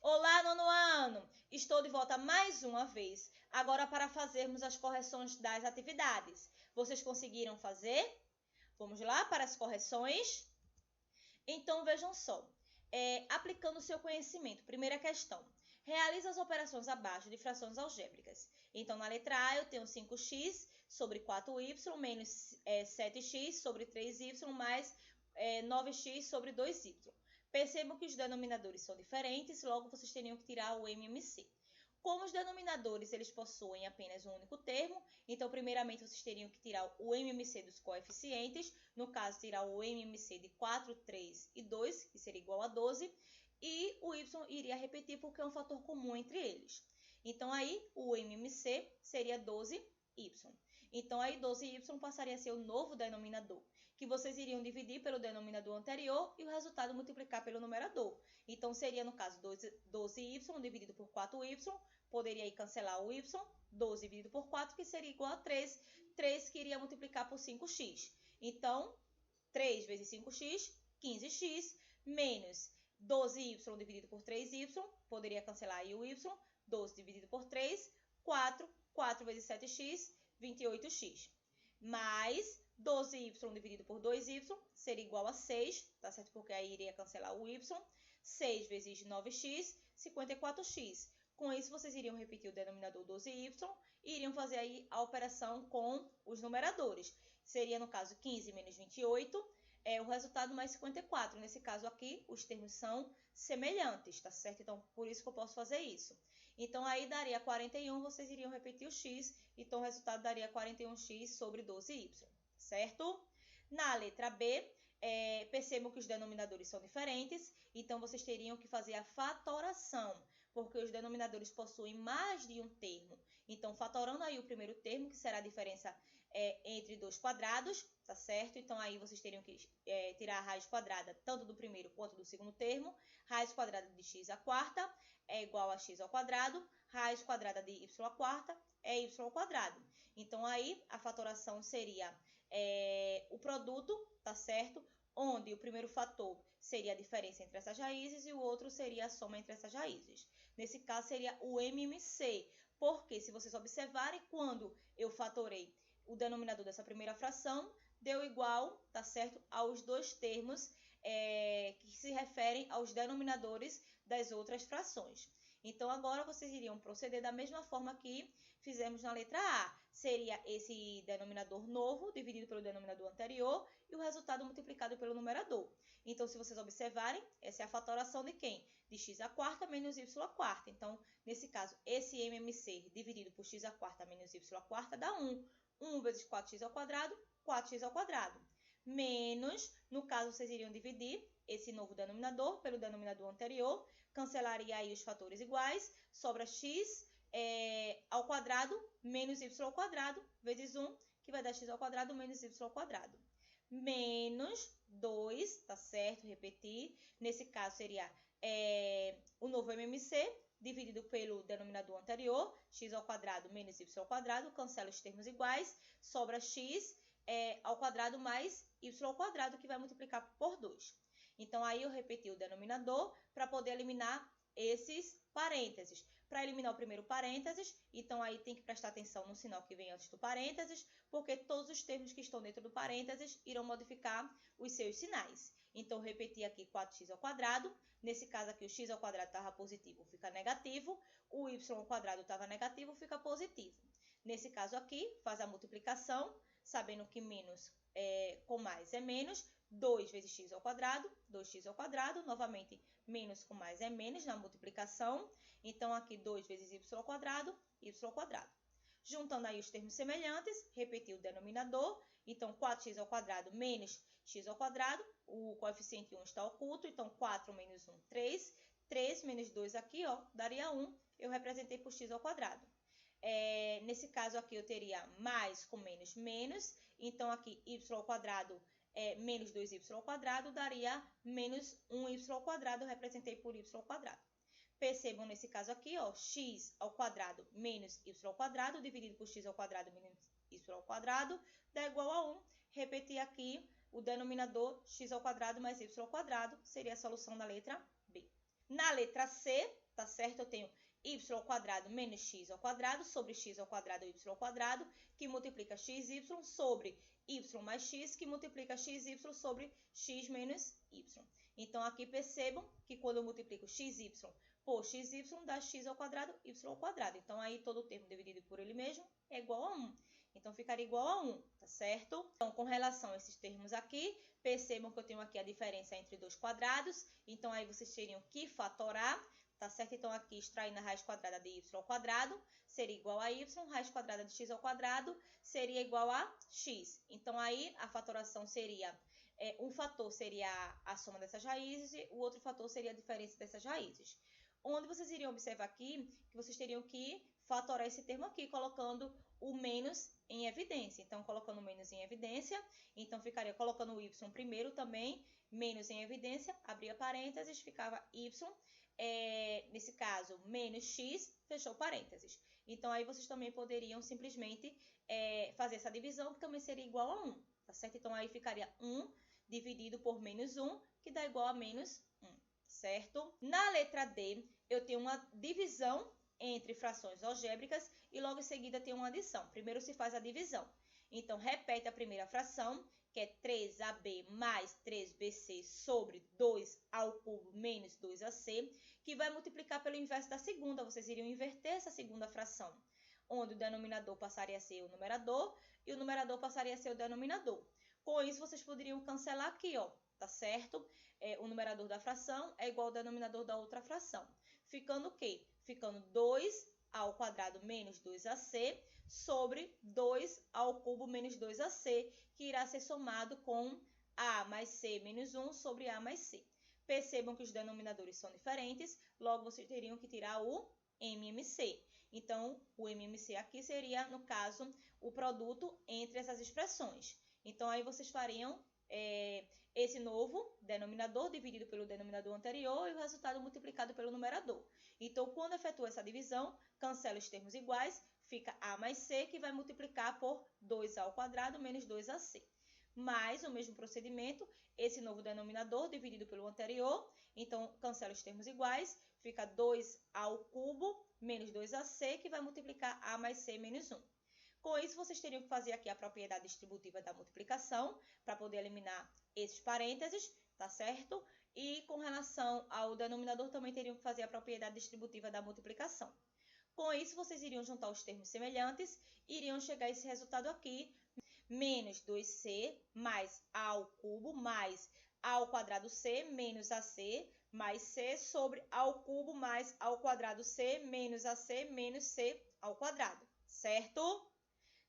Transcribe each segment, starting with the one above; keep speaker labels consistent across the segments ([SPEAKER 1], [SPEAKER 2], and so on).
[SPEAKER 1] Olá, nono ano! Estou de volta mais uma vez, agora para fazermos as correções das atividades. Vocês conseguiram fazer? Vamos lá para as correções? Então, vejam só. Aplicando o seu conhecimento, primeira questão. Realiza as operações abaixo de frações algébricas. Então, na letra A, eu tenho 5x sobre 4y menos 7x sobre 3y mais 9x sobre 2y. Percebam que os denominadores são diferentes, logo vocês teriam que tirar o MMC. Como os denominadores eles possuem apenas um único termo, então primeiramente vocês teriam que tirar o MMC dos coeficientes, no caso tirar o MMC de 4, 3 e 2, que seria igual a 12, e o y iria repetir porque é um fator comum entre eles. Então aí o MMC seria 12y. Então aí 12y passaria a ser o novo denominador, que vocês iriam dividir pelo denominador anterior e o resultado multiplicar pelo numerador. Então seria no caso 12y dividido por 4y, poderia aí cancelar o y, 12 dividido por 4, que seria igual a 3, 3 que iria multiplicar por 5x. Então 3 vezes 5x, 15x, menos 12y dividido por 3y, poderia cancelar aí o y, 12 dividido por 3, 4, 4 vezes 7x, 28x. Mais 12y dividido por 2y seria igual a 6, tá certo? Porque aí iria cancelar o y. 6 vezes 9x, 54x. Com isso, vocês iriam repetir o denominador 12y e iriam fazer aí a operação com os numeradores. Seria, no caso, 15 menos 28, o resultado mais 54. Nesse caso aqui, os termos são semelhantes, tá certo? Então, por isso que eu posso fazer isso. Então, aí daria 41, vocês iriam repetir o x, então o resultado daria 41x sobre 12y, certo? Na letra B, percebam que os denominadores são diferentes, então vocês teriam que fazer a fatoração, porque os denominadores possuem mais de um termo. Então, fatorando aí o primeiro termo, que será a diferença entre dois quadrados, tá certo? Então, aí vocês teriam que tirar a raiz quadrada tanto do primeiro quanto do segundo termo. Raiz quadrada de x à quarta é igual a x ao quadrado. Raiz quadrada de y à quarta é y ao quadrado. Então, aí a fatoração seria o produto, tá certo? Onde o primeiro fator seria a diferença entre essas raízes e o outro seria a soma entre essas raízes. Nesse caso, seria o MMC, porque se vocês observarem, quando eu fatorei o denominador dessa primeira fração, deu igual, tá certo, aos dois termos que se referem aos denominadores das outras frações. Então, agora vocês iriam proceder da mesma forma que fizemos na letra A. Seria esse denominador novo dividido pelo denominador anterior e o resultado multiplicado pelo numerador. Então, se vocês observarem, essa é a fatoração de quem? De x à quarta menos y à quarta. Então, nesse caso, esse MMC dividido por x à quarta menos y à quarta dá 1. 1 vezes 4x ao quadrado, 4x ao quadrado. Menos, no caso, vocês iriam dividir esse novo denominador pelo denominador anterior, cancelaria aí os fatores iguais, sobra x ao quadrado menos y ao quadrado vezes 1, que vai dar x ao quadrado menos y ao quadrado. Menos 2, tá certo? Repetir. Nesse caso, seria o novo MMC dividido pelo denominador anterior, x ao quadrado menos y ao quadrado, cancela os termos iguais, sobra x ao quadrado mais y ao quadrado, que vai multiplicar por 2. Então, aí eu repeti o denominador para poder eliminar esses parênteses. Para eliminar o primeiro parênteses, então aí tem que prestar atenção no sinal que vem antes do parênteses, porque todos os termos que estão dentro do parênteses irão modificar os seus sinais. Então, repeti aqui 4x ao quadrado. Nesse caso aqui, o x ao quadrado estava positivo, fica negativo. O y ao quadrado estava negativo, fica positivo. Nesse caso aqui, faz a multiplicação, sabendo que menos com mais é menos. 2 vezes x ao quadrado, 2x ao quadrado, novamente, menos com mais é menos na multiplicação. Então, aqui 2 vezes y ao quadrado, y ao quadrado. Juntando aí os termos semelhantes, repetir o denominador. Então, 4x ao quadrado menos x ao quadrado, o coeficiente 1 está oculto, então 4 menos 1, 3. 3 menos 2 aqui, ó, daria 1, eu representei por x ao quadrado. Nesse caso aqui, eu teria mais com menos, menos. Então, aqui, y ao quadrado menos 2y ao quadrado daria menos 1y ao quadrado, eu representei por y ao quadrado. Percebam nesse caso aqui, ó, x ao quadrado menos y ao quadrado, dividido por x ao quadrado menos y ao quadrado, dá igual a 1. Repetir aqui o denominador x ao quadrado mais y ao quadrado, seria a solução da letra B. Na letra C, tá certo? Eu tenho y² menos x² sobre x² y², que multiplica xy sobre y mais x, que multiplica xy sobre x menos y. Então, aqui percebam que quando eu multiplico xy por xy, dá x² y². Então, aí todo o termo dividido por ele mesmo é igual a 1. Então, ficaria igual a 1, tá certo? Então, com relação a esses termos aqui, percebam que eu tenho aqui a diferença entre dois quadrados. Então, aí vocês teriam que fatorar, tá certo? Então, aqui, extraindo a raiz quadrada de y² seria igual a y, raiz quadrada de x² seria igual a x. Então, aí, a fatoração seria, um fator seria a soma dessas raízes e o outro fator seria a diferença dessas raízes. Onde vocês iriam observar aqui que vocês teriam que fatorar esse termo aqui, colocando o menos em evidência. Então, colocando o menos em evidência, então ficaria colocando o y primeiro também, menos em evidência, abria parênteses, ficava y, nesse caso, menos x, fechou parênteses. Então, aí vocês também poderiam simplesmente fazer essa divisão, que também seria igual a 1, tá certo? Então, aí ficaria 1 dividido por menos 1, que dá igual a menos 1, certo? Na letra D, eu tenho uma divisão entre frações algébricas e logo em seguida tem uma adição. Primeiro se faz a divisão. Então, repete a primeira fração, que é 3AB mais 3BC sobre 2² menos 2AC, que vai multiplicar pelo inverso da segunda. Vocês iriam inverter essa segunda fração, onde o denominador passaria a ser o numerador e o numerador passaria a ser o denominador. Com isso, vocês poderiam cancelar aqui, ó, tá certo? O numerador da fração é igual ao denominador da outra fração. Ficando o quê? Ficando 2² menos 2AC sobre 2³ menos 2AC, que irá ser somado com A mais C menos 1 sobre A mais C. Percebam que os denominadores são diferentes, logo vocês teriam que tirar o MMC. Então, o MMC aqui seria, no caso, o produto entre essas expressões. Então, aí vocês fariam esse novo denominador dividido pelo denominador anterior e o resultado multiplicado pelo numerador. Então, quando efetua essa divisão, cancela os termos iguais, fica A mais C, que vai multiplicar por 2² menos 2AC. Mais o mesmo procedimento, esse novo denominador dividido pelo anterior, então cancela os termos iguais, fica 2² menos 2AC, que vai multiplicar A mais C menos 1. Com isso, vocês teriam que fazer aqui a propriedade distributiva da multiplicação, para poder eliminar esses parênteses, tá certo? E com relação ao denominador, também teriam que fazer a propriedade distributiva da multiplicação. Com isso, vocês iriam juntar os termos semelhantes, iriam chegar a esse resultado aqui, menos 2C mais A³ mais A² menos AC mais C sobre A³ mais A² menos AC menos C², certo?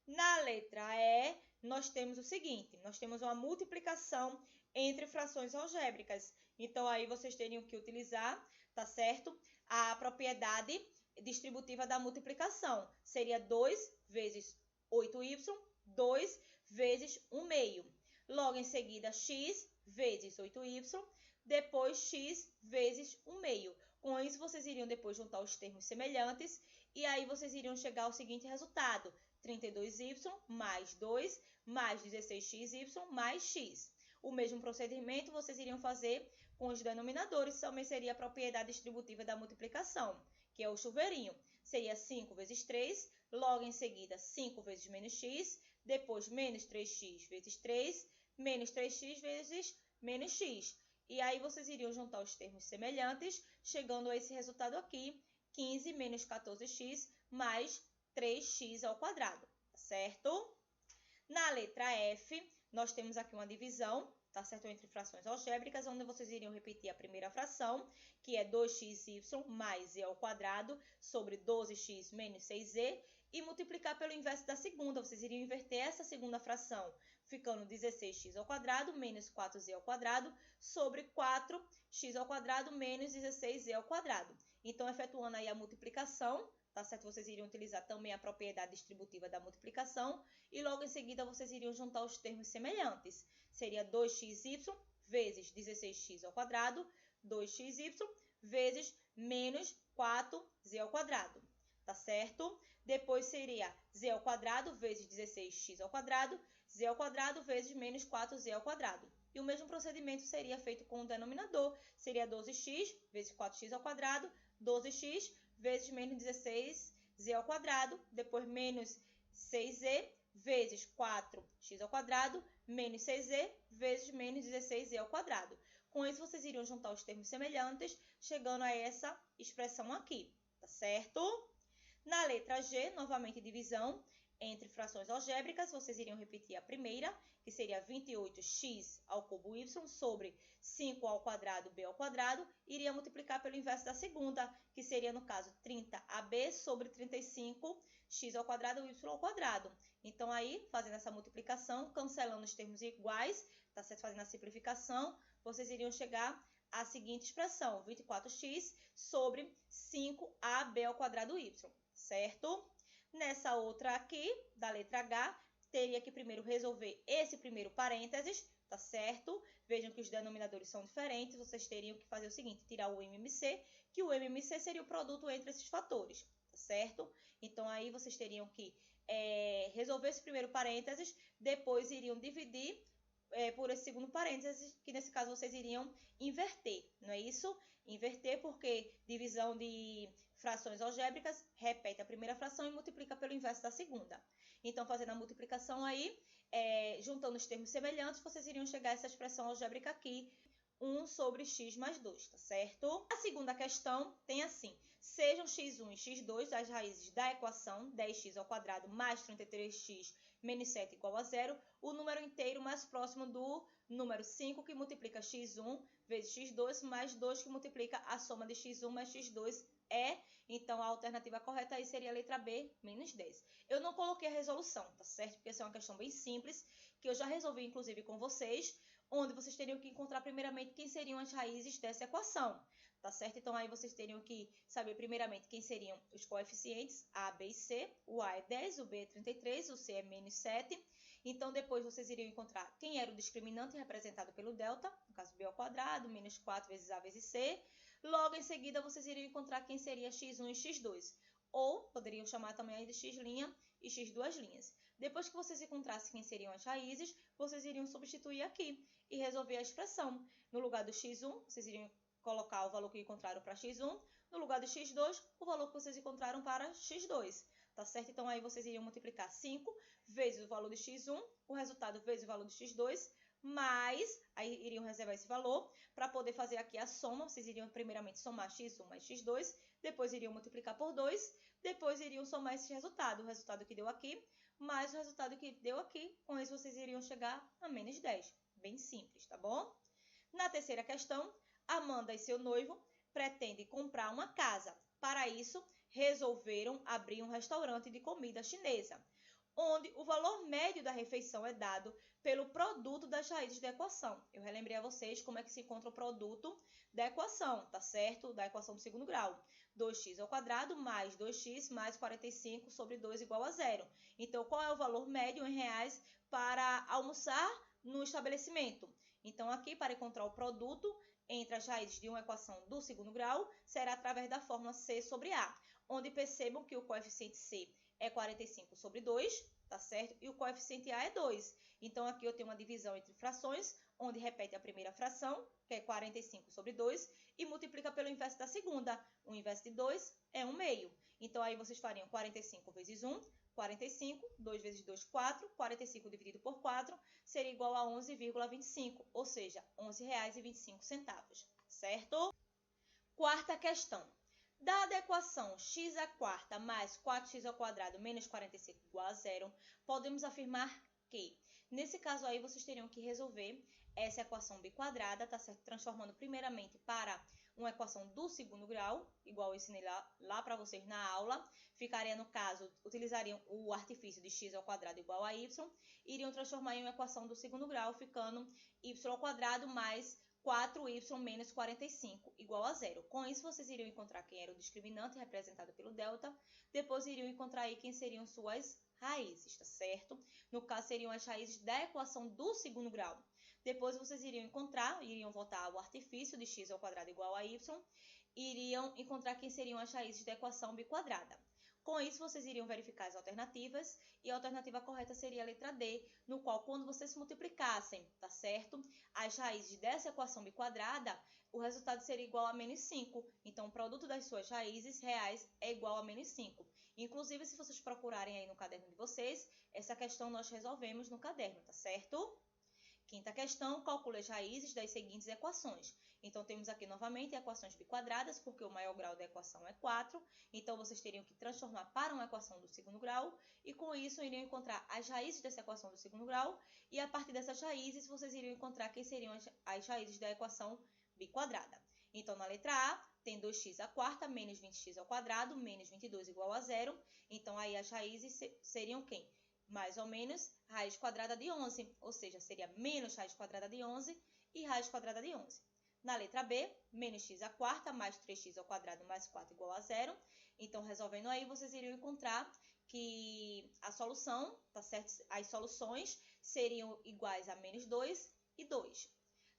[SPEAKER 1] Na letra E, nós temos o seguinte, nós temos uma multiplicação entre frações algébricas. Então, aí vocês teriam que utilizar, tá certo? A propriedade distributiva da multiplicação. Seria 2 vezes 8y, 2 vezes 1/2. Logo em seguida, x vezes 8y, depois x vezes 1/2. Com isso, vocês iriam depois juntar os termos semelhantes e aí vocês iriam chegar ao seguinte resultado: 32y mais 2 mais 16xy mais x. O mesmo procedimento vocês iriam fazer com os denominadores, também seria a propriedade distributiva da multiplicação, que é o chuveirinho. Seria 5 vezes 3, logo em seguida 5 vezes menos x, depois menos 3x vezes 3, menos 3x vezes menos x. E aí vocês iriam juntar os termos semelhantes, chegando a esse resultado aqui, 15 menos 14x mais 3x², certo? Na letra F, nós temos aqui uma divisão, tá certo? Entre frações algébricas, onde vocês iriam repetir a primeira fração, que é 2xy mais z² sobre 12x menos 6z, e multiplicar pelo inverso da segunda. Vocês iriam inverter essa segunda fração, ficando 16x² menos 4z² sobre 4x² menos 16z². Então, efetuando aí a multiplicação, tá certo? Vocês iriam utilizar também a propriedade distributiva da multiplicação e logo em seguida vocês iriam juntar os termos semelhantes. Seria 2xy vezes 16x², 2xy vezes menos 4z², tá certo? Depois seria z² vezes 16x², z² vezes menos 4z². E o mesmo procedimento seria feito com o denominador, seria 12x vezes 4x² 12x vezes menos 16z ao quadrado, depois menos 6z vezes 4x ao quadrado, menos 6z vezes menos 16z ao quadrado. Com isso, vocês iriam juntar os termos semelhantes, chegando a essa expressão aqui, tá certo? Na letra G, novamente divisão entre frações algébricas, vocês iriam repetir a primeira, que seria 28x ao cubo y sobre 5 ao quadrado b ao quadrado, iria multiplicar pelo inverso da segunda, que seria, no caso, 30ab sobre 35x ao quadrado y ao quadrado. Então, aí, fazendo essa multiplicação, cancelando os termos iguais, tá certo? Fazendo a simplificação, vocês iriam chegar à seguinte expressão, 24x sobre 5ab ao quadrado y, certo? Nessa outra aqui, da letra H, teria que primeiro resolver esse primeiro parênteses, tá certo? Vejam que os denominadores são diferentes, vocês teriam que fazer o seguinte, tirar o MMC, que o MMC seria o produto entre esses fatores, tá certo? Então, aí vocês teriam que resolver esse primeiro parênteses, depois iriam dividir por esse segundo parênteses, que nesse caso vocês iriam inverter, não é isso? Inverter porque divisão de frações algébricas repete a primeira fração e multiplica pelo inverso da segunda. Então, fazendo a multiplicação aí, juntando os termos semelhantes, vocês iriam chegar a essa expressão algébrica aqui, 1 sobre x mais 2, tá certo? A segunda questão tem assim, sejam x1 e x2 as raízes da equação 10x ao quadrado mais 33x menos 7 igual a 0, o número inteiro mais próximo do número 5, que multiplica x1 vezes x2, mais 2, que multiplica a soma de x1 mais x2 então a alternativa correta aí seria a letra B, menos 10. Eu não coloquei a resolução, tá certo? Porque essa é uma questão bem simples, que eu já resolvi inclusive com vocês, onde vocês teriam que encontrar primeiramente quem seriam as raízes dessa equação, tá certo? Então aí vocês teriam que saber primeiramente quem seriam os coeficientes A, B e C. O A é 10, o B é 33, o C é menos 7. Então depois vocês iriam encontrar quem era o discriminante representado pelo delta, no caso B ao quadrado, menos 4 vezes A vezes C. Logo em seguida vocês iriam encontrar quem seria x1 e x2, ou poderiam chamar também aí de x' e x2'. Depois que vocês encontrassem quem seriam as raízes, vocês iriam substituir aqui e resolver a expressão. No lugar do x1, vocês iriam colocar o valor que encontraram para x1, no lugar do x2, o valor que vocês encontraram para x2, tá certo? Então aí vocês iriam multiplicar 5 vezes o valor de x1, o resultado vezes o valor de x2, mais, aí iriam reservar esse valor, para poder fazer aqui a soma, vocês iriam primeiramente somar x1 mais x2, depois iriam multiplicar por 2, depois iriam somar esse resultado, o resultado que deu aqui, mais o resultado que deu aqui, com isso vocês iriam chegar a menos 10, bem simples, tá bom? Na terceira questão, Amanda e seu noivo pretendem comprar uma casa, para isso resolveram abrir um restaurante de comida chinesa, onde o valor médio da refeição é dado pelo produto das raízes da equação. Eu relembrei a vocês como é que se encontra o produto da equação, tá certo? Da equação do segundo grau. 2x ao quadrado mais 2x mais 45 sobre 2 igual a 0. Então, qual é o valor médio em reais para almoçar no estabelecimento? Então, aqui, para encontrar o produto entre as raízes de uma equação do segundo grau, será através da fórmula C sobre A, onde percebam que o coeficiente C é 45 sobre 2, tá certo? E o coeficiente A é 2. Então, aqui eu tenho uma divisão entre frações, onde repete a primeira fração, que é 45 sobre 2, e multiplica pelo inverso da segunda. O inverso de 2 é 1 meio. Então, aí vocês fariam 45 vezes 1, 45, 2 vezes 2, 4, 45 dividido por 4 seria igual a 11,25, ou seja, R$ 11,25, certo? Quarta questão. Dada a equação x à quarta mais 4x ao quadrado menos 45 igual a 0, podemos afirmar que, nesse caso aí, vocês teriam que resolver essa equação biquadrada, tá certo? Transformando primeiramente para uma equação do segundo grau, igual eu ensinei lá para vocês na aula. Ficaria, no caso, utilizariam o artifício de x ao quadrado igual a y, iriam transformar em uma equação do segundo grau, ficando y ao quadrado mais 4y menos 45 igual a 0. Com isso, vocês iriam encontrar quem era o discriminante representado pelo delta. Depois iriam encontrar aí quem seriam suas raízes, tá certo? No caso, seriam as raízes da equação do segundo grau. Depois, vocês iriam voltar ao artifício de x ao quadrado igual a y. Iriam encontrar quem seriam as raízes da equação biquadrada. Com isso, vocês iriam verificar as alternativas, e a alternativa correta seria a letra D, no qual, quando vocês multiplicassem, tá certo? As raízes dessa equação biquadrada, o resultado seria igual a menos 5. Então, o produto das suas raízes reais é igual a menos 5. Inclusive, se vocês procurarem aí no caderno de vocês, essa questão nós resolvemos no caderno, tá certo? Quinta questão, calcule as raízes das seguintes equações. Então, temos aqui novamente equações biquadradas, porque o maior grau da equação é 4. Então, vocês teriam que transformar para uma equação do segundo grau. E com isso, iriam encontrar as raízes dessa equação do segundo grau. E a partir dessas raízes, vocês iriam encontrar quem seriam as raízes da equação biquadrada. Então, na letra A, tem 2x à quarta menos 20x ao quadrado menos 22 igual a 0. Então, aí as raízes seriam quem? Mais ou menos raiz quadrada de 11, ou seja, seria menos raiz quadrada de 11 e raiz quadrada de 11. Na letra B, menos x à quarta mais 3x ao quadrado mais 4 igual a 0. Então, resolvendo aí, vocês iriam encontrar que a solução, tá certo? As soluções seriam iguais a menos 2 e 2.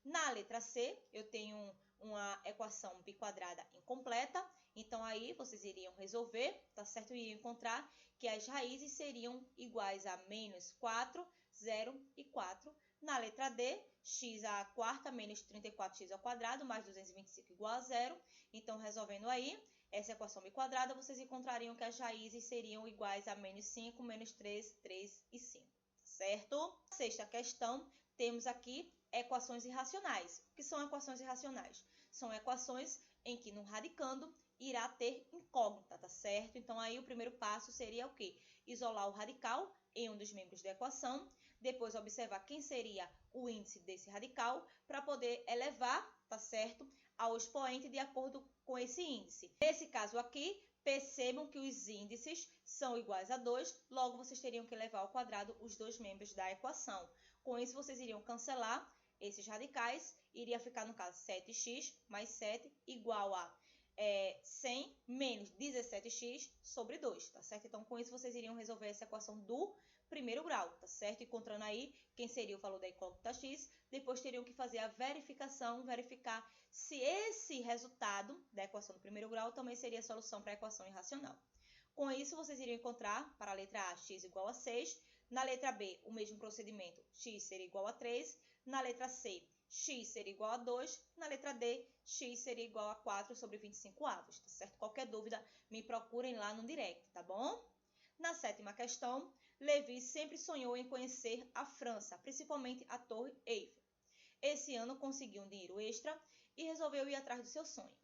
[SPEAKER 1] Na letra C, eu tenho uma equação biquadrada incompleta. Então, aí, vocês iriam resolver, tá certo? E iriam encontrar que as raízes seriam iguais a menos 4, 0 e 4. Na letra D, x à quarta menos 34x ao quadrado mais 225 igual a 0. Então, resolvendo aí essa equação biquadrada, vocês encontrariam que as raízes seriam iguais a menos 5, menos 3, 3 e 5, certo? Sexta questão, temos aqui equações irracionais. O que são equações irracionais? São equações em que no radicando irá ter incógnita, tá certo? Então, aí o primeiro passo seria o quê? Isolar o radical em um dos membros da equação, depois observar quem seria o índice desse radical para poder elevar, tá certo, ao expoente de acordo com esse índice. Nesse caso aqui, percebam que os índices são iguais a 2, logo vocês teriam que levar ao quadrado os dois membros da equação. Com isso, vocês iriam cancelar esses radicais, iria ficar no caso 7x mais 7 igual a 100 menos 17x sobre 2, tá certo? Então, com isso, vocês iriam resolver essa equação do primeiro grau, tá certo? Encontrando aí quem seria o valor da incógnita x, depois teriam que fazer a verificação, verificar se esse resultado da equação do primeiro grau também seria a solução para a equação irracional. Com isso, vocês iriam encontrar, para a letra A, x igual a 6, na letra B, o mesmo procedimento, x seria igual a 3, na letra C, x seria igual a 2, na letra D, x seria igual a 4 sobre 25 avos, tá certo? Qualquer dúvida, me procurem lá no direct, tá bom? Na sétima questão, Levi sempre sonhou em conhecer a França, principalmente a Torre Eiffel. Esse ano conseguiu um dinheiro extra e resolveu ir atrás do seu sonho.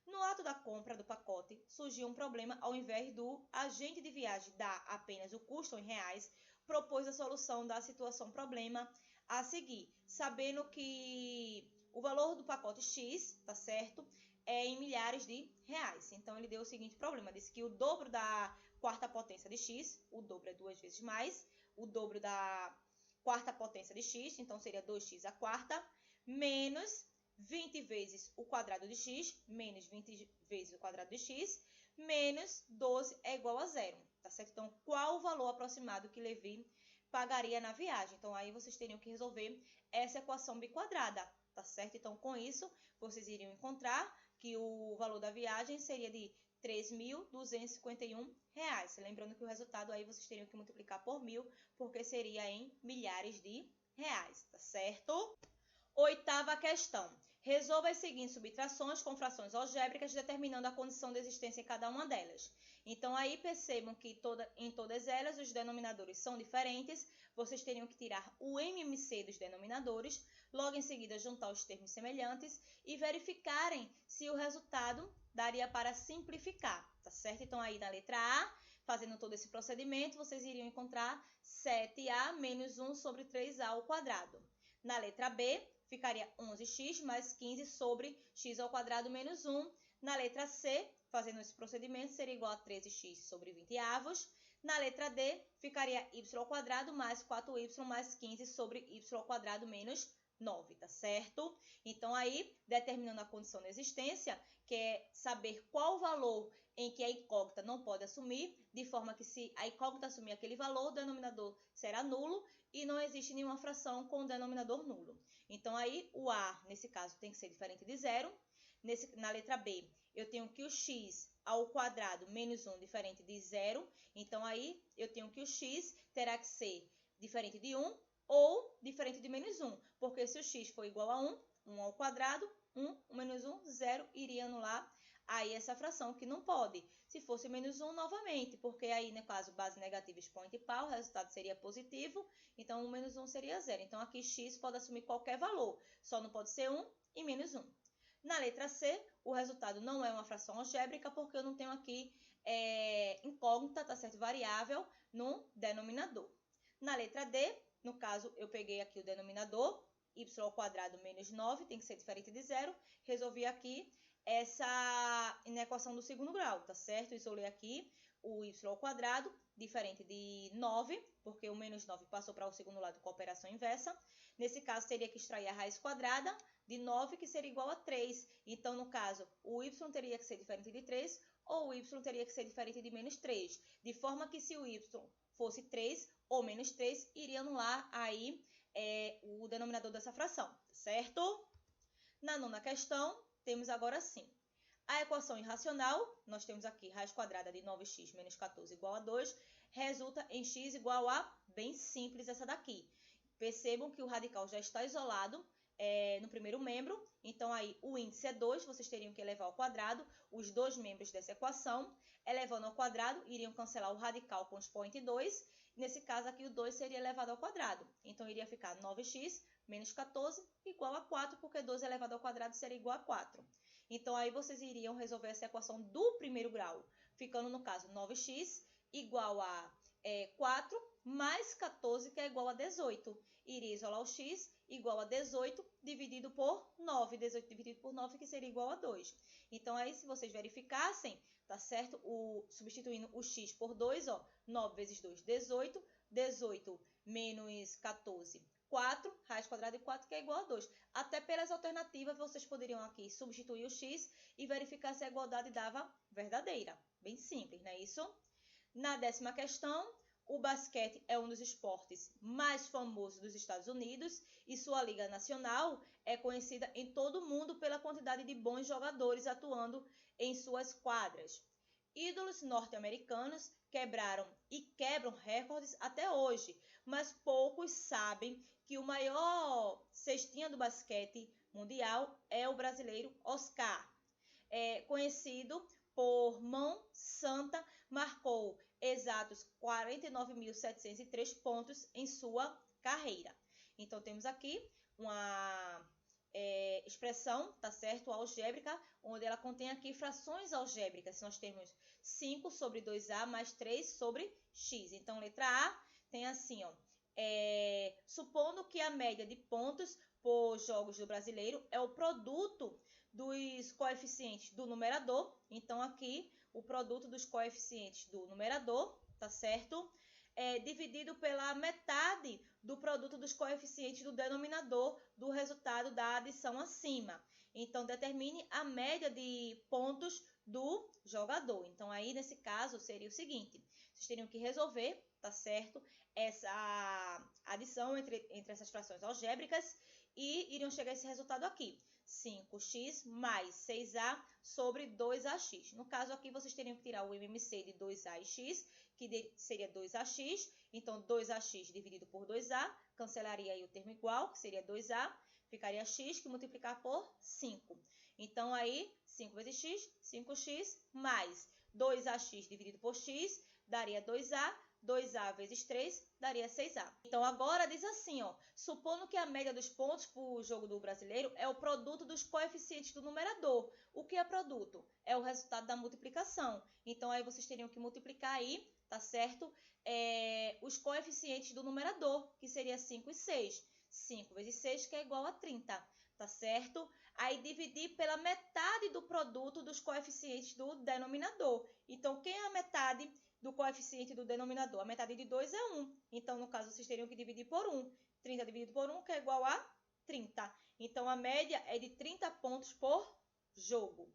[SPEAKER 1] No ato da compra do pacote, surgiu um problema. Ao invés do agente de viagem dar apenas o custo em reais, propôs a solução da situação problema a seguir, sabendo que o valor do pacote X, tá certo, é em milhares de reais. Então, ele deu o seguinte problema, disse que o dobro da quarta potência de X, o dobro é 2 vezes mais, o dobro da quarta potência de X, então seria 2x à quarta, menos 20 vezes o quadrado de X, menos 20 vezes o quadrado de X, menos 12 é igual a 0, tá certo? Então, qual o valor aproximado que Levi pagaria na viagem? Então, aí vocês teriam que resolver essa equação biquadrada, tá certo? Então, com isso, vocês iriam encontrar que o valor da viagem seria de R$ 3.251. Lembrando que o resultado aí vocês teriam que multiplicar por 1.000, porque seria em milhares de reais, tá certo? Oitava questão. Resolva as seguintes subtrações com frações algébricas, determinando a condição de existência em cada uma delas. Então, aí percebam que em todas elas os denominadores são diferentes. Vocês teriam que tirar o MMC dos denominadores, logo em seguida juntar os termos semelhantes e verificarem se o resultado daria para simplificar, tá certo? Então, aí na letra A, fazendo todo esse procedimento, vocês iriam encontrar 7a menos 1 sobre 3a ao quadrado. Na letra B, ficaria 11x mais 15 sobre x ao quadrado menos 1. Na letra C, fazendo esse procedimento, seria igual a 13x sobre 20 avos. Na letra D, ficaria y ao quadrado mais 4y mais 15 sobre y ao quadrado menos 9, tá certo? Então, aí, determinando a condição de existência, que é saber qual valor em que a incógnita não pode assumir, de forma que se a incógnita assumir aquele valor, o denominador será nulo e não existe nenhuma fração com o denominador nulo. Então, aí, o A, nesse caso, tem que ser diferente de 0. Na letra B, eu tenho que o x ao quadrado menos 1 diferente de 0. Então, aí, eu tenho que o x terá que ser diferente de 1 ou diferente de menos 1. Porque se o x for igual a 1, 1 ao quadrado o menos 1, 0, iria anular aí essa fração, que não pode. Se fosse menos 1, novamente, porque aí, no caso, base negativa, expoente par, o resultado seria positivo, então o menos 1 seria 0. Então, aqui x pode assumir qualquer valor, só não pode ser 1 e menos 1. Na letra C, o resultado não é uma fração algébrica, porque eu não tenho aqui incógnita, tá certo? Variável no denominador. Na letra D, no caso, eu peguei aqui o denominador, y² menos 9, tem que ser diferente de 0. Resolvi aqui essa na equação do segundo grau, tá certo? Isolei aqui o y², diferente de 9, porque o menos 9 passou para o segundo lado com a operação inversa. Nesse caso, teria que extrair a raiz quadrada de 9, que seria igual a 3. Então, no caso, o y teria que ser diferente de 3, ou o y teria que ser diferente de menos 3. De forma que, se o y fosse 3 ou menos 3, iria anular aí o denominador dessa fração, certo? Na nona questão, temos agora sim a equação irracional. Nós temos aqui raiz quadrada de 9x menos 14 igual a 2, resulta em x igual a, bem simples essa daqui. Percebam que o radical já está isolado no primeiro membro, então aí o índice é 2, vocês teriam que elevar ao quadrado os dois membros dessa equação. Elevando ao quadrado, iriam cancelar o radical com o expoente 2, nesse caso aqui o 2 seria elevado ao quadrado, então iria ficar 9x menos 14 igual a 4, porque 2 elevado ao quadrado seria igual a 4. Então, aí vocês iriam resolver essa equação do primeiro grau, ficando, no caso, 9x igual a 4 mais 14, que é igual a 18. Iria isolar o x igual a 18 dividido por 9. 18 dividido por 9, que seria igual a 2. Então, aí, se vocês verificassem, tá certo? Substituindo o x por 2, ó, 9 vezes 2, 18. 18 menos 14, 4, raiz quadrada de 4, que é igual a 2. Até pelas alternativas, vocês poderiam aqui substituir o x e verificar se a igualdade dava verdadeira. Bem simples, não é isso? Na 10ª questão, o basquete é um dos esportes mais famosos dos Estados Unidos e sua liga nacional é conhecida em todo o mundo pela quantidade de bons jogadores atuando em suas quadras. Ídolos norte-americanos quebraram e quebram recordes até hoje, mas poucos sabem que o maior cestinha do basquete mundial é o brasileiro Oscar. Conhecido por mão santa, marcou exatos 49.703 pontos em sua carreira. Então, temos aqui uma expressão, tá certo? Algébrica, onde ela contém aqui frações algébricas. Nós temos 5 sobre 2a mais 3 sobre x. Então, letra A tem assim, ó, supondo que a média de pontos por jogos do brasileiro é o produto dos coeficientes do numerador. Então, aqui, o produto dos coeficientes do numerador, tá certo? Dividido pela metade do produto dos coeficientes do denominador do resultado da adição acima. Então, determine a média de pontos do jogador. Então, aí, nesse caso, seria o seguinte. Vocês teriam que resolver, tá certo? Essa adição entre essas frações algébricas e iriam chegar a esse resultado aqui. 5x mais 6a sobre 2ax. No caso aqui, vocês teriam que tirar o MMC de 2a e x, que seria 2ax. Então, 2ax dividido por 2a, cancelaria aí o termo igual, que seria 2a. Ficaria x, que multiplicar por 5. Então, aí, 5 vezes x, 5x, mais 2ax dividido por x, daria 2a. 2a vezes 3 daria 6a. Então, agora diz assim, ó, supondo que a média dos pontos por jogo do brasileiro é o produto dos coeficientes do numerador. O que é produto? É o resultado da multiplicação. Então, aí vocês teriam que multiplicar aí, tá certo? Os coeficientes do numerador, que seria 5 e 6. 5 vezes 6, que é igual a 30, tá certo? Aí, dividir pela metade do produto dos coeficientes do denominador. Então, quem é a metade do coeficiente do denominador? A metade de 2 é 1. Então, no caso, vocês teriam que dividir por 1. 30 dividido por 1, que é igual a 30. Então, a média é de 30 pontos por jogo.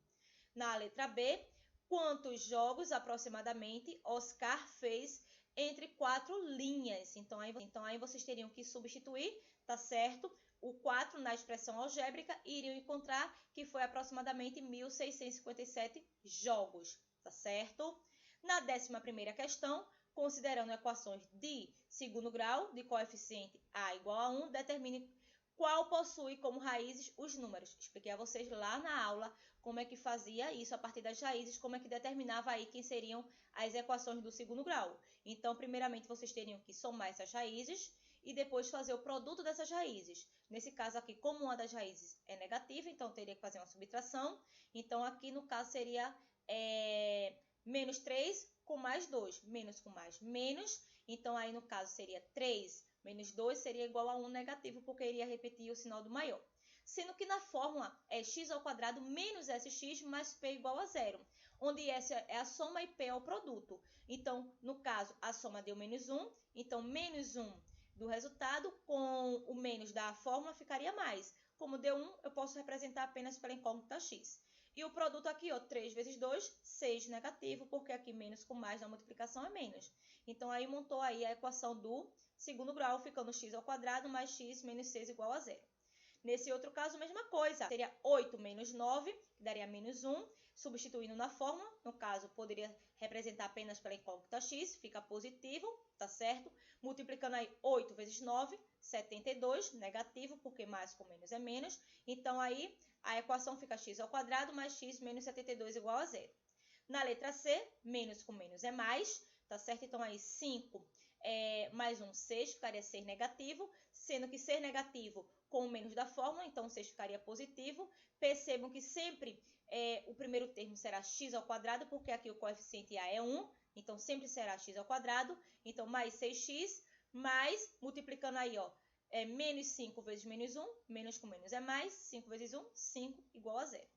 [SPEAKER 1] Na letra B, quantos jogos, aproximadamente, Oscar fez entre 4 linhas? Então, aí vocês teriam que substituir, tá certo? O 4 na expressão algébrica e iriam encontrar que foi aproximadamente 1.657 jogos, tá certo? Na 11ª questão, considerando equações de segundo grau, de coeficiente a igual a 1, determine qual possui como raízes os números. Expliquei a vocês lá na aula como é que fazia isso a partir das raízes, como é que determinava aí quem seriam as equações do segundo grau. Então, primeiramente, vocês teriam que somar essas raízes e depois fazer o produto dessas raízes. Nesse caso aqui, como uma das raízes é negativa, então teria que fazer uma subtração. Então, aqui no caso seria menos 3 com mais 2, menos com mais menos. Então, aí no caso seria 3 menos 2 seria igual a 1 negativo, porque iria repetir o sinal do maior. Sendo que na fórmula é x ao quadrado menos sx mais p igual a zero, onde S é a soma e P é o produto. Então, no caso, a soma deu menos 1, então menos 1 do resultado com o menos da fórmula ficaria mais. Como deu 1, eu posso representar apenas pela incógnita x. E o produto aqui, ó, 3 vezes 2, 6 negativo, porque aqui menos com mais na multiplicação é menos. Então, aí montou aí a equação do segundo grau, ficando x ao quadrado mais x menos 6 igual a zero. Nesse outro caso, mesma coisa. Seria 8 menos 9, que daria menos 1. Substituindo na fórmula, no caso, poderia representar apenas pela incógnita x, fica positivo, tá certo? Multiplicando aí 8 vezes 9, 72, negativo, porque mais com menos é menos. Então, aí, a equação fica x ao quadrado mais x menos 72 igual a zero. Na letra C, menos com menos é mais, tá certo? Então, aí 5 mais 1, 6, ficaria 6 negativo, sendo que 6 negativo com o menos da fórmula, então 6 ficaria positivo. Percebam que sempre o primeiro termo será x ao quadrado, porque aqui o coeficiente A é 1, então sempre será x ao quadrado. Então, mais 6x, mais, multiplicando aí, ó, menos 5 vezes menos 1, menos com menos é mais, 5 vezes 1, 5, igual a zero.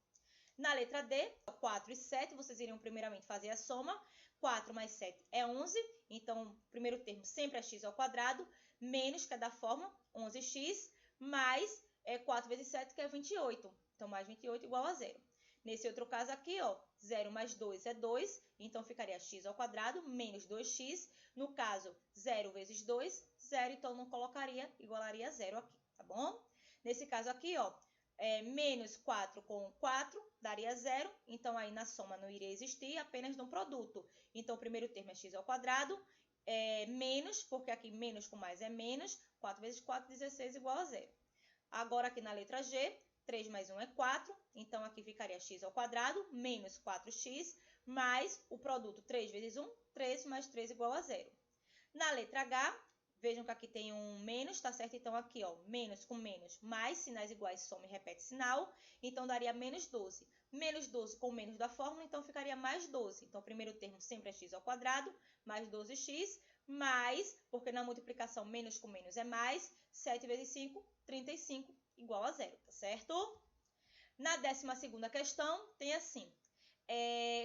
[SPEAKER 1] Na letra D, 4 e 7, vocês iriam primeiramente fazer a soma. 4 mais 7 é 11, então o primeiro termo sempre é x ao quadrado, menos, que é da fórmula, 11x, mais 4 vezes 7, que é 28. Então, mais 28 igual a zero. Nesse outro caso aqui, ó, 0 mais 2 é 2, então ficaria x ao quadrado menos 2x. No caso, 0 vezes 2, 0, então não colocaria, igualaria a zero aqui, tá bom? Nesse caso aqui, ó, menos 4 com 4 daria 0, então aí na soma não iria existir, apenas no produto. Então, o primeiro termo é x ao quadrado, menos, porque aqui menos com mais é menos, 4 vezes 4, 16 igual a 0. Agora, aqui na letra G, 3 mais 1 é 4, então aqui ficaria x ao quadrado, menos 4x, mais o produto 3 vezes 1, 3 mais 3 igual a 0. Na letra H, vejam que aqui tem um menos, tá certo? Então, aqui, ó, menos com menos, mais sinais iguais, soma e repete sinal. Então, daria menos 12. Menos 12 com menos da fórmula, então ficaria mais 12. Então, o primeiro termo sempre é x ao quadrado, mais 12x, mais, porque na multiplicação menos com menos é mais, 7 vezes 5, 35, igual a zero, tá certo? Na 12ª questão, tem assim.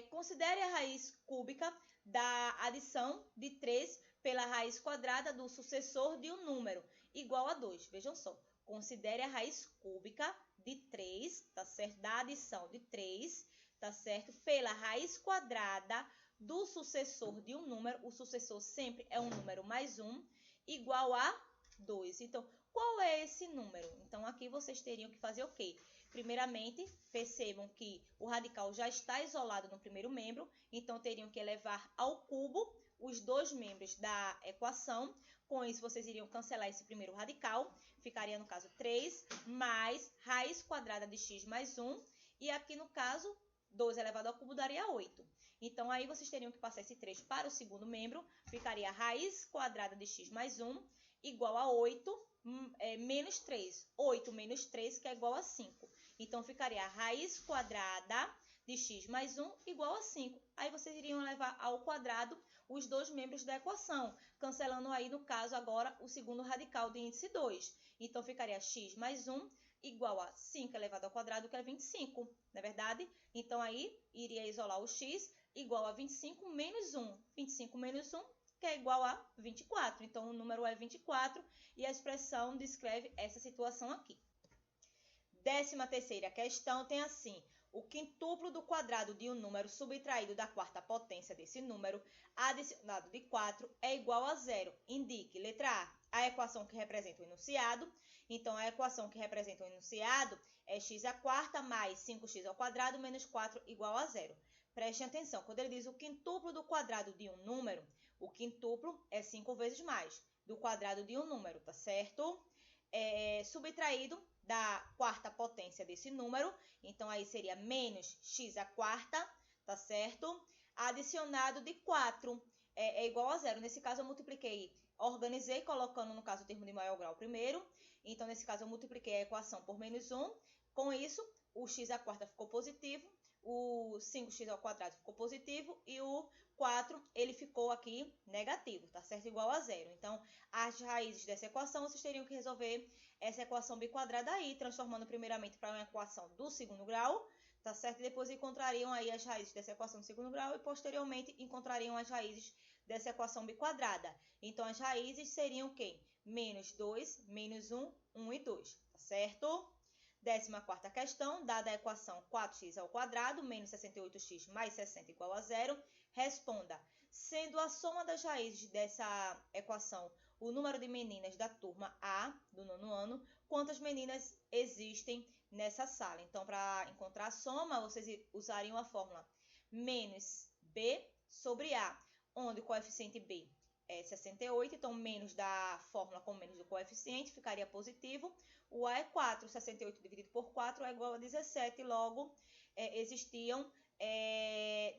[SPEAKER 1] Considere a raiz cúbica da adição de 3 pela raiz quadrada do sucessor de um número igual a 2. Vejam só, considere a raiz cúbica de 3, tá certo? Da adição de 3, tá certo? Pela raiz quadrada do sucessor de um número, o sucessor sempre é um número mais 1, igual a 2. Então, qual é esse número? Então, aqui vocês teriam que fazer o quê? Primeiramente, percebam que o radical já está isolado no primeiro membro, então teriam que elevar ao cubo os dois membros da equação. Com isso, vocês iriam cancelar esse primeiro radical. Ficaria, no caso, 3 mais raiz quadrada de x mais 1. E aqui, no caso, 2 elevado ao cubo daria 8. Então, aí vocês teriam que passar esse 3 para o segundo membro. Ficaria raiz quadrada de x mais 1 igual a 8 menos 3. 8 menos 3, que é igual a 5. Então, ficaria a raiz quadrada de x mais 1 igual a 5. Aí, vocês iriam levar ao quadrado os dois membros da equação, cancelando aí, no caso, agora, o segundo radical de índice 2. Então, ficaria x mais 1 igual a 5 elevado ao quadrado, que é 25, não é verdade? Então, aí, iria isolar o x igual a 25 menos 1. 25 menos 1, que é igual a 24. Então, o número é 24 e a expressão descreve essa situação aqui. 13ª questão tem assim: o quintuplo do quadrado de um número subtraído da quarta potência desse número, adicionado de 4, é igual a 0. Indique, letra A equação que representa o enunciado. Então, a equação que representa o enunciado é x à quarta mais 5x ao quadrado menos 4 igual a 0. Prestem atenção, quando ele diz o quintuplo do quadrado de um número, o quintuplo é 5 vezes mais do quadrado de um número, tá certo? subtraído da quarta potência desse número. Então, aí seria menos x à quarta, tá certo? Adicionado de 4 é igual a zero. Nesse caso, eu multipliquei, organizei colocando, no caso, o termo de maior grau primeiro. Então, nesse caso, eu multipliquei a equação por menos 1. Com isso, o x à quarta ficou positivo, o 5x ao quadrado ficou positivo e o 4 ele ficou aqui negativo, tá certo? Igual a zero. Então, as raízes dessa equação, vocês teriam que resolver essa equação biquadrada aí, transformando primeiramente para uma equação do segundo grau, tá certo? E depois encontrariam aí as raízes dessa equação do segundo grau e posteriormente encontrariam as raízes dessa equação biquadrada. Então, as raízes seriam o quê? Menos 2, menos 1, 1 e 2, tá certo? 14ª questão, dada a equação 4x ao quadrado menos 68x mais 60 igual a zero, responda, sendo a soma das raízes dessa equação o número de meninas da turma A, do nono ano, quantas meninas existem nessa sala. Então, para encontrar a soma, vocês usariam a fórmula menos B sobre A, onde o coeficiente B é 68, então menos da fórmula com menos do coeficiente ficaria positivo. O A é 4, 68 dividido por 4 é igual a 17, logo existiam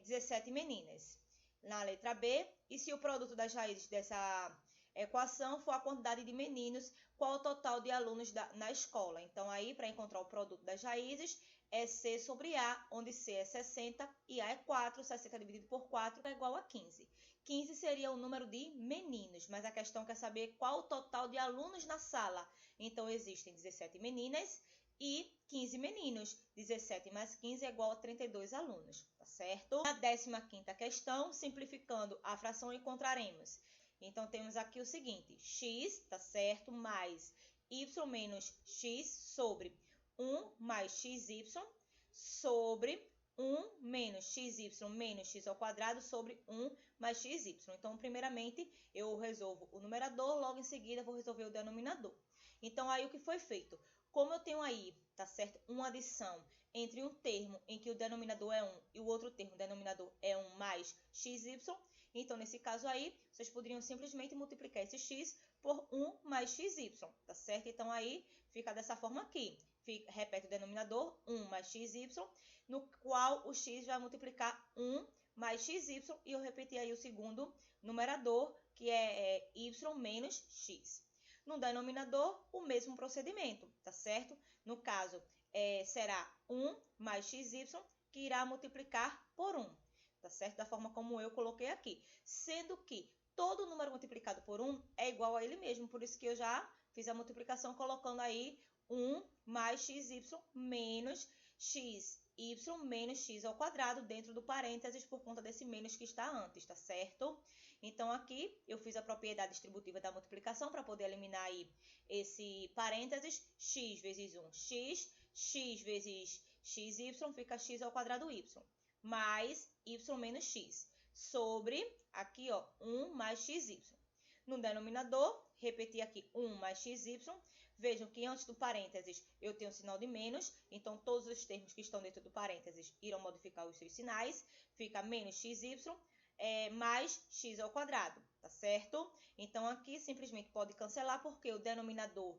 [SPEAKER 1] 17 meninas. Na letra B, e se o produto das raízes dessa equação for a quantidade de meninos, qual o total de alunos na escola? Então, aí, para encontrar o produto das raízes, é C sobre A, onde C é 60 e A é 4, 60 dividido por 4 é igual a 15. 15 seria o número de meninos, mas a questão quer saber qual o total de alunos na sala. Então, existem 17 meninas e 15 meninos. 17 mais 15 é igual a 32 alunos, tá certo? Na 15ª questão, simplificando a fração, encontraremos. Então, temos aqui o seguinte, x, tá certo, mais y menos x sobre 1 mais xy sobre 1 menos xy menos x ao quadrado sobre 1 mais xy. Então, primeiramente, eu resolvo o numerador, logo em seguida vou resolver o denominador. Então, aí o que foi feito? Como eu tenho aí, tá certo, uma adição entre um termo em que o denominador é 1 e o outro termo, o denominador é 1 mais xy, então, nesse caso aí, vocês poderiam simplesmente multiplicar esse x por 1 mais xy, tá certo? Então, aí, fica dessa forma aqui. Repete o denominador, 1 mais xy, no qual o x vai multiplicar 1 mais xy, e eu repeti aí o segundo numerador, que é y menos x. No denominador, o mesmo procedimento, tá certo? No caso, será 1 mais xy, que irá multiplicar por 1, tá certo? Da forma como eu coloquei aqui. Sendo que todo número multiplicado por 1 é igual a ele mesmo, por isso que eu já fiz a multiplicação colocando aí 1 mais xy menos xy menos x ao quadrado dentro do parênteses por conta desse menos que está antes, tá certo? Então, aqui eu fiz a propriedade distributiva da multiplicação para poder eliminar aí esse parênteses, x vezes 1, x vezes xy fica x ao quadrado y, mais y menos x, sobre, aqui ó, 1 mais xy. No denominador, repetir aqui 1 mais xy, vejam que antes do parênteses eu tenho o sinal de menos, então todos os termos que estão dentro do parênteses irão modificar os seus sinais, fica menos xy mais x ao quadrado, tá certo? Então, aqui simplesmente pode cancelar, porque o denominador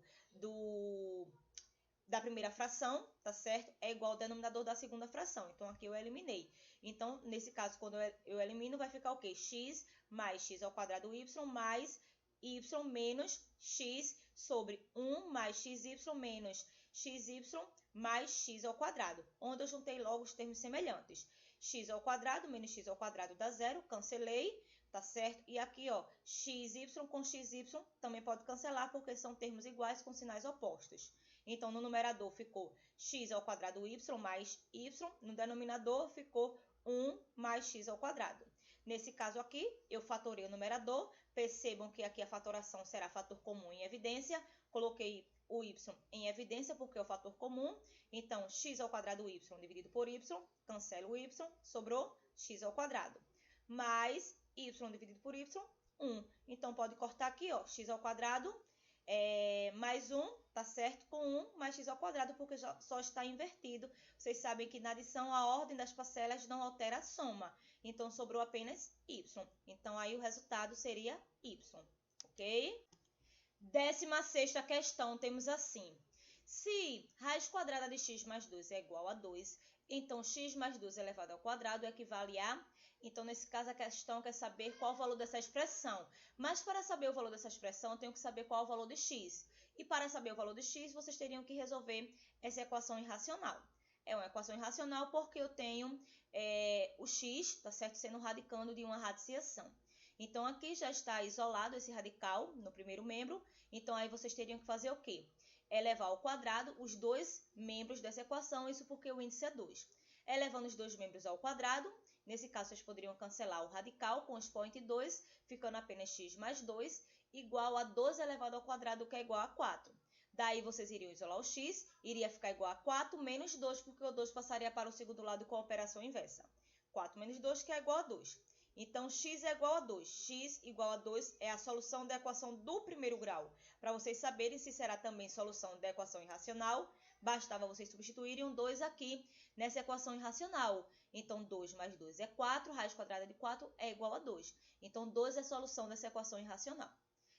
[SPEAKER 1] da primeira fração, tá certo? É igual ao denominador da segunda fração, então aqui eu eliminei. Então, nesse caso, quando eu elimino, vai ficar o quê? X mais x ao quadrado y mais y menos x sobre 1 mais xy menos xy mais x ao quadrado, onde eu juntei logo os termos semelhantes. X ao quadrado menos x ao quadrado dá zero, cancelei, tá certo? E aqui, ó, xy com xy também pode cancelar, porque são termos iguais com sinais opostos. Então, no numerador ficou x ao quadrado y mais y, no denominador ficou 1 mais x ao quadrado. Nesse caso aqui, eu fatorei o numerador, percebam que aqui a fatoração será fator comum em evidência, coloquei o y em evidência porque é o fator comum, então x ao quadrado y dividido por y, cancelo o y, sobrou x ao quadrado, mais y dividido por y, 1. Então, pode cortar aqui, ó, x ao quadrado mais 1, tá certo? Com 1 mais x ao quadrado, porque só está invertido. Vocês sabem que na adição a ordem das parcelas não altera a soma. Então, sobrou apenas y. Então, aí o resultado seria y, ok? 16ª questão, temos assim. Se raiz quadrada de x mais 2 é igual a 2, então x mais 2 elevado ao quadrado equivale a... Então, nesse caso, a questão quer saber qual o valor dessa expressão. Mas, para saber o valor dessa expressão, eu tenho que saber qual é o valor de x. E, para saber o valor de x, vocês teriam que resolver essa equação irracional. É uma equação irracional porque eu tenho o x, tá certo, sendo radicando de uma radiciação. Então, aqui já está isolado esse radical no primeiro membro. Então, aí vocês teriam que fazer o quê? Elevar ao quadrado os dois membros dessa equação, isso porque o índice é 2. Elevando os dois membros ao quadrado, nesse caso, vocês poderiam cancelar o radical com o expoente 2, ficando apenas x mais 2, igual a 12 elevado ao quadrado, que é igual a 4. Daí, vocês iriam isolar o x, iria ficar igual a 4 menos 2, porque o 2 passaria para o segundo lado com a operação inversa. 4 menos 2, que é igual a 2. Então, x é igual a 2. X igual a 2 é a solução da equação do primeiro grau. Para vocês saberem se será também solução da equação irracional, bastava vocês substituírem um 2 aqui nessa equação irracional. Então, 2 mais 2 é 4, raiz quadrada de 4 é igual a 2. Então, 2 é a solução dessa equação irracional.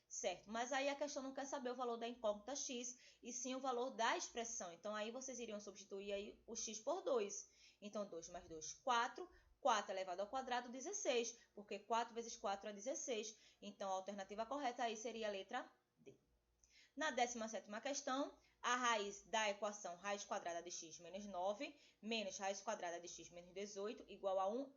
[SPEAKER 1] Certo? Mas aí a questão não quer saber o valor da incógnita x, e sim o valor da expressão. Então, aí vocês iriam substituir aí o x por 2. Então, 2 mais 2, 4. 4 elevado ao quadrado, 16, porque 4 vezes 4 é 16. Então, a alternativa correta aí seria a letra D. Na 17ª questão, a raiz da equação raiz quadrada de x menos 9 menos raiz quadrada de x menos 18 igual a 1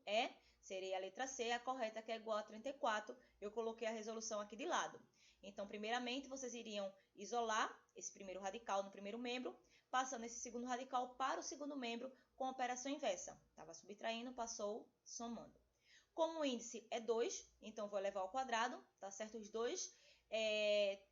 [SPEAKER 1] seria a letra C, a correta, que é igual a 34. Eu coloquei a resolução aqui de lado. Então, primeiramente, vocês iriam isolar esse primeiro radical no primeiro membro, passando esse segundo radical para o segundo membro com operação inversa. Estava subtraindo, passou somando. Como o índice é 2, então vou elevar ao quadrado, tá certo? Os dois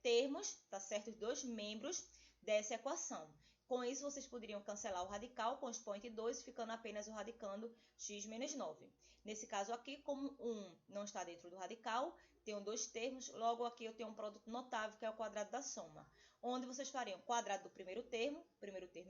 [SPEAKER 1] termos, tá certo? Os dois membros dessa equação. Com isso, vocês poderiam cancelar o radical com o expoente 2, ficando apenas o radicando x menos 9. Nesse caso aqui, como 1 não está dentro do radical, tenho dois termos, logo aqui eu tenho um produto notável, que é o quadrado da soma. Onde vocês fariam o quadrado do primeiro termo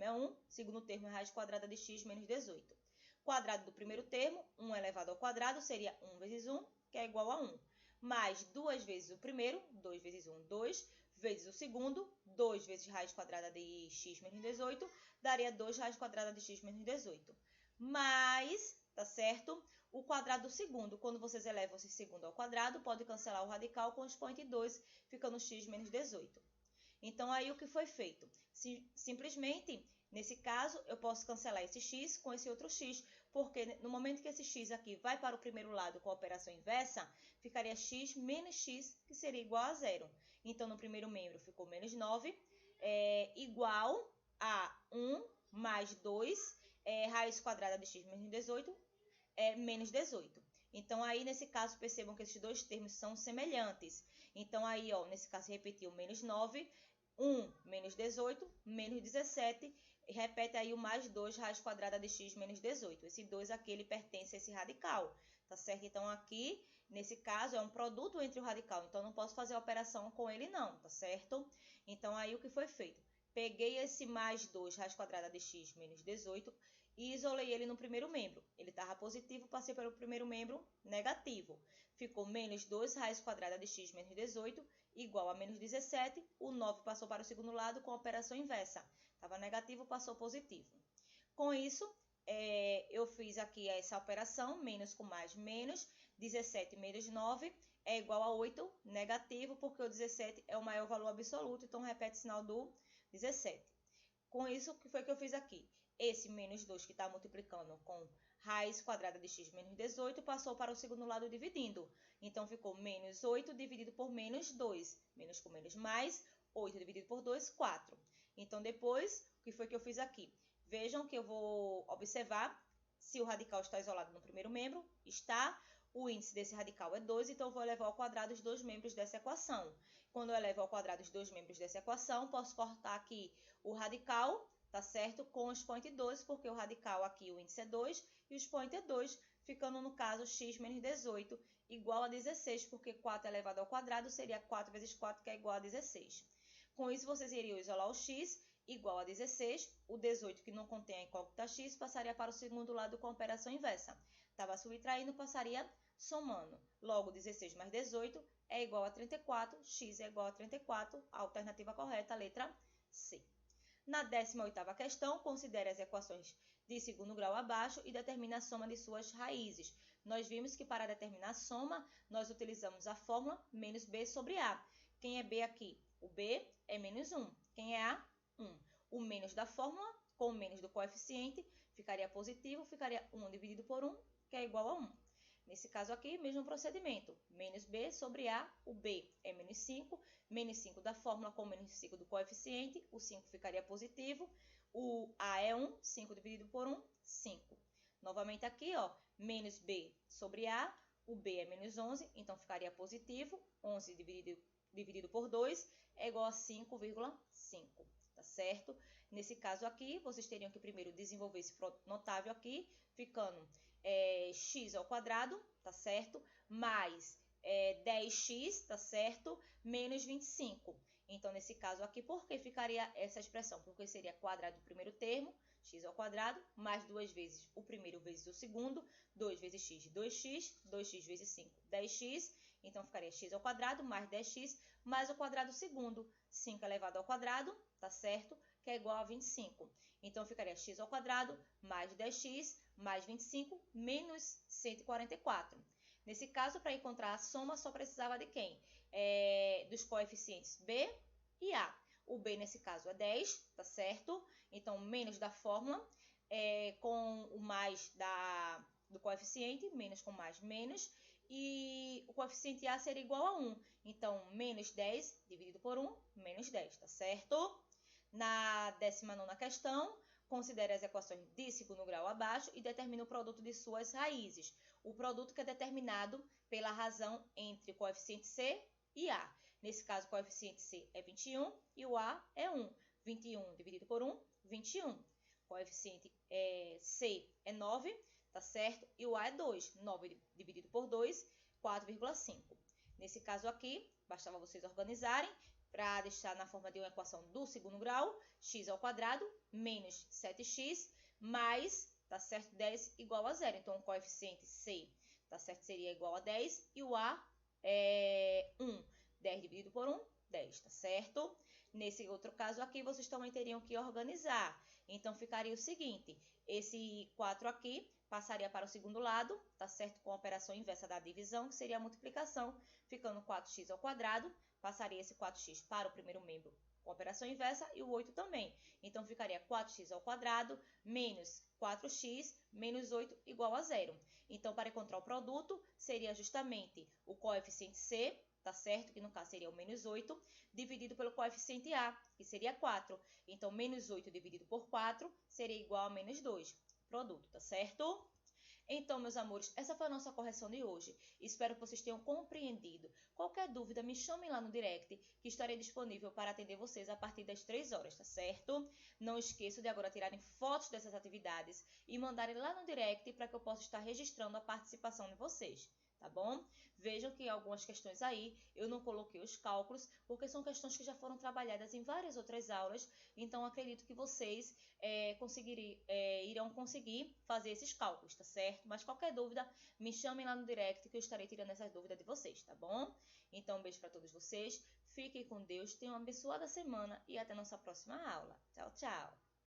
[SPEAKER 1] é 1, segundo termo é raiz quadrada de x menos 18. Quadrado do primeiro termo, 1 elevado ao quadrado, seria 1 vezes 1, que é igual a 1. Mais 2 vezes o primeiro, 2 vezes 1, 2, vezes o segundo, 2 vezes raiz quadrada de x menos 18, daria 2 raiz quadrada de x menos 18. Mais, tá certo? O quadrado do segundo, quando vocês elevam esse segundo ao quadrado, pode cancelar o radical com o expoente 2, ficando x menos 18. Então, aí o que foi feito? Simplesmente, nesse caso, eu posso cancelar esse x com esse outro x, porque no momento que esse x aqui vai para o primeiro lado com a operação inversa, ficaria x menos x, que seria igual a 0. Então, no primeiro membro ficou menos 9, igual a 1 mais 2, raiz quadrada de x menos 18, menos 18. Então, aí, nesse caso, percebam que esses dois termos são semelhantes. Então, aí, ó, nesse caso, repetiu menos 9, 1 menos 18, menos 17, e repete aí o mais 2, raiz quadrada de x menos 18. Esse 2 aqui, ele pertence a esse radical, tá certo? Então, aqui, nesse caso, é um produto entre o radical, então não posso fazer a operação com ele não, tá certo? Então, aí, o que foi feito? Peguei esse mais 2, raiz quadrada de x menos 18, e isolei ele no primeiro membro. Ele estava positivo, passei pelo primeiro membro negativo. Ficou menos 2 raiz quadrada de x menos 18 igual a menos 17. O 9 passou para o segundo lado com a operação inversa. Estava negativo, passou positivo. Com isso, eu fiz aqui essa operação, menos com mais, menos. 17 menos 9 é igual a 8, negativo, porque o 17 é o maior valor absoluto, então repete o sinal do 17. Com isso, o que foi que eu fiz aqui? Esse menos 2 que está multiplicando com raiz quadrada de x menos 18 passou para o segundo lado dividindo. Então, ficou menos 8 dividido por menos 2. Menos com menos mais, 8 dividido por 2, 4. Então, depois, o que foi que eu fiz aqui? Vejam que eu vou observar se o radical está isolado no primeiro membro. Está. O índice desse radical é 2, então eu vou elevar ao quadrado os dois membros dessa equação. Quando eu elevo ao quadrado os dois membros dessa equação, posso cortar aqui o radical, tá certo? Com o expoente 2, porque o radical aqui, o índice é 2, e o expoente é 2, ficando no caso x menos 18 igual a 16, porque 4 elevado ao quadrado seria 4 vezes 4, que é igual a 16. Com isso, vocês iriam isolar o x igual a 16, o 18 que não contém a incógnita x passaria para o segundo lado com a operação inversa. Estava subtraindo, passaria somando. Logo, 16 mais 18 é igual a 34, x é igual a 34, a alternativa correta, a letra C. Na 18ª questão, considere as equações de segundo grau abaixo e determine a soma de suas raízes. Nós vimos que para determinar a soma, nós utilizamos a fórmula menos b sobre a. Quem é b aqui? O b é menos 1. Quem é a? 1. O menos da fórmula, com o menos do coeficiente, ficaria positivo, ficaria 1 dividido por 1, que é igual a 1. Nesse caso aqui, mesmo procedimento, menos b sobre a, o b é menos 5, menos 5 da fórmula com menos 5 do coeficiente, o 5 ficaria positivo, o a é 1, 5 dividido por 1, 5. Novamente aqui, ó, menos b sobre a, o b é menos 11, então ficaria positivo, 11 dividido por 2 é igual a 5,5, tá certo? Nesse caso aqui, vocês teriam que primeiro desenvolver esse notável aqui, ficando x ao quadrado, tá certo? Mais 10x, tá certo? Menos 25. Então, nesse caso aqui, por que ficaria essa expressão? Porque seria quadrado do primeiro termo, x ao quadrado, mais 2 vezes o primeiro vezes o segundo, 2 vezes x, 2x, 2x vezes 5, 10x. Então, ficaria x ao quadrado mais 10x mais o quadrado segundo, 5 elevado ao quadrado, tá certo? Que é igual a 25. Então, ficaria x ao quadrado mais 10x mais 25 menos 144. Nesse caso, para encontrar a soma, só precisava de quem? Dos coeficientes b e a. O b, nesse caso, é 10, tá certo? Então, menos da fórmula, com o mais do coeficiente, menos com mais, menos. E o coeficiente a seria igual a 1. Então, menos 10 dividido por 1, menos 10, tá certo? Na 19ª questão, considere as equações de segundo grau abaixo e determine o produto de suas raízes. O produto que é determinado pela razão entre o coeficiente c e a. Nesse caso, o coeficiente c é 21 e o a é 1. 21 dividido por 1, 21. O coeficiente c é 9, tá certo? E o a é 2. 9 dividido por 2, 4,5. Nesse caso aqui, bastava vocês organizarem para deixar na forma de uma equação do segundo grau, x ao quadrado menos 7x mais, tá certo, 10 igual a 0. Então, o coeficiente c, tá certo, seria igual a 10 e o a é 1. 10 dividido por 1, 10, tá certo? Nesse outro caso aqui, vocês também teriam que organizar. Então, ficaria o seguinte, esse 4 aqui passaria para o segundo lado, tá certo? Com a operação inversa da divisão, que seria a multiplicação, ficando 4x ao quadrado. Passaria esse 4x para o primeiro membro com operação inversa e o 8 também. Então, ficaria 4x ao quadrado menos 4x menos 8 igual a 0. Então, para encontrar o produto, seria justamente o coeficiente c, tá certo? Que no caso seria o menos 8, dividido pelo coeficiente a, que seria 4. Então, menos 8 dividido por 4 seria igual a menos 2. Produto, tá certo? Então, meus amores, essa foi a nossa correção de hoje. Espero que vocês tenham compreendido. Qualquer dúvida, me chamem lá no direct, que estarei disponível para atender vocês a partir das 3 horas, tá certo? Não esqueçam de agora tirarem fotos dessas atividades e mandarem lá no direct para que eu possa estar registrando a participação de vocês, tá bom? Vejam que em algumas questões aí eu não coloquei os cálculos, porque são questões que já foram trabalhadas em várias outras aulas, então acredito que vocês irão conseguir fazer esses cálculos, tá certo? Mas qualquer dúvida, me chamem lá no direct que eu estarei tirando essas dúvidas de vocês, tá bom? Então, um beijo para todos vocês, fiquem com Deus, tenham uma abençoada semana e até a nossa próxima aula. Tchau, tchau!